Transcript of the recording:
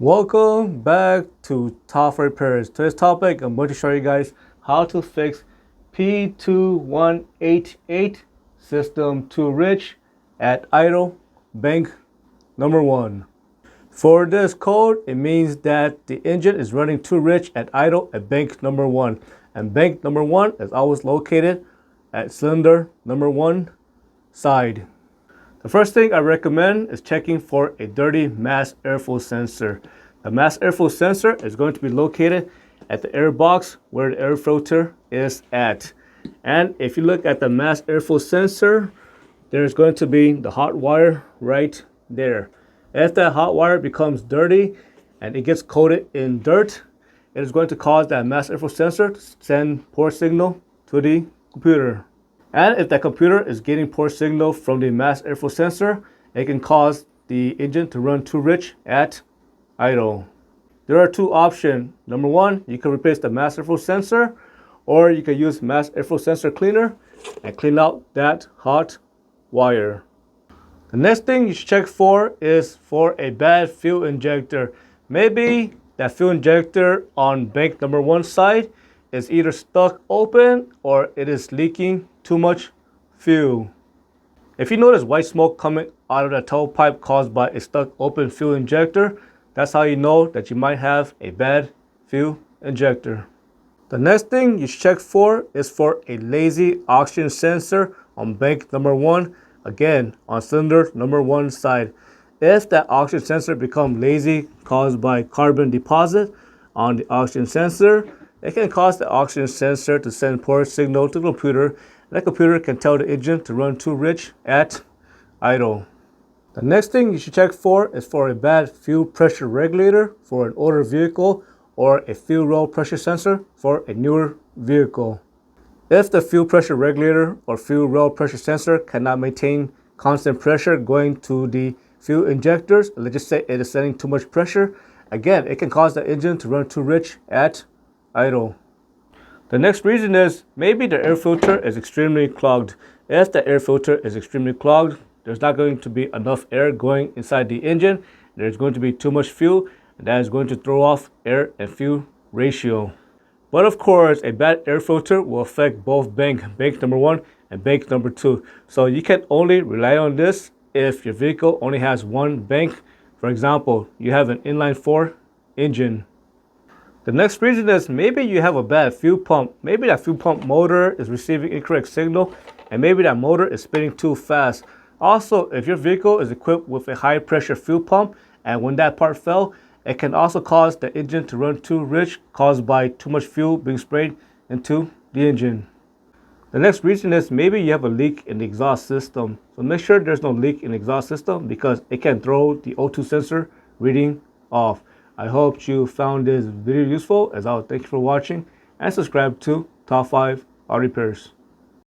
Welcome back to Top Repairs. Today's topic, I'm going to show you guys how to fix P2188 system too rich at idle bank number 1. For this code, it means that the engine is running too rich at idle at bank number 1. And bank number 1 is always located at cylinder number 1 side. The first thing I recommend is checking for a dirty mass airflow sensor. The mass airflow sensor is going to be located at the air box where the air filter is at. And if you look at the mass airflow sensor, there's going to be the hot wire right there. If that hot wire becomes dirty and it gets coated in dirt, it is going to cause that mass airflow sensor to send poor signal to the computer. And if that computer is getting poor signal from the mass airflow sensor, it can cause the engine to run too rich at idle. There are two options. Number one, you can replace the mass airflow sensor, or you can use mass airflow sensor cleaner and clean out that hot wire. The next thing you should check for is for a bad fuel injector. Maybe that fuel injector on bank number 1 side is either stuck open or it is leaking too much fuel. If you notice white smoke coming out of the tailpipe caused by a stuck open fuel injector, that's how you know that you might have a bad fuel injector. The next thing you should check for is for a lazy oxygen sensor on bank number 1, again on cylinder number 1 side. If that oxygen sensor becomes lazy caused by carbon deposit on the oxygen sensor, it can cause the oxygen sensor to send poor signal to the computer, and the computer can tell the engine to run too rich at idle. The next thing you should check for is for a bad fuel pressure regulator for an older vehicle or a fuel rail pressure sensor for a newer vehicle. If the fuel pressure regulator or fuel rail pressure sensor cannot maintain constant pressure going to the fuel injectors, let's just say it is sending too much pressure, again, it can cause the engine to run too rich at idle. The next reason is maybe the air filter is extremely clogged. If the air filter is extremely clogged, there's not going to be enough air going inside the engine. There's going to be too much fuel, and that is going to throw off air and fuel ratio. But of course, a bad air filter will affect both bank number 1 and bank number 2. So you can only rely on this if your vehicle only has one bank. For example, you have an inline 4 engine. The next reason is maybe you have a bad fuel pump. Maybe that fuel pump motor is receiving incorrect signal, and maybe that motor is spinning too fast. Also, if your vehicle is equipped with a high pressure fuel pump, and when that part fell, it can also cause the engine to run too rich, caused by too much fuel being sprayed into the engine. The next reason is maybe you have a leak in the exhaust system. So make sure there's no leak in the exhaust system because it can throw the O2 sensor reading off. I hope you found this video useful. As always, thank you for watching and subscribe to Top 5 Auto Repairs.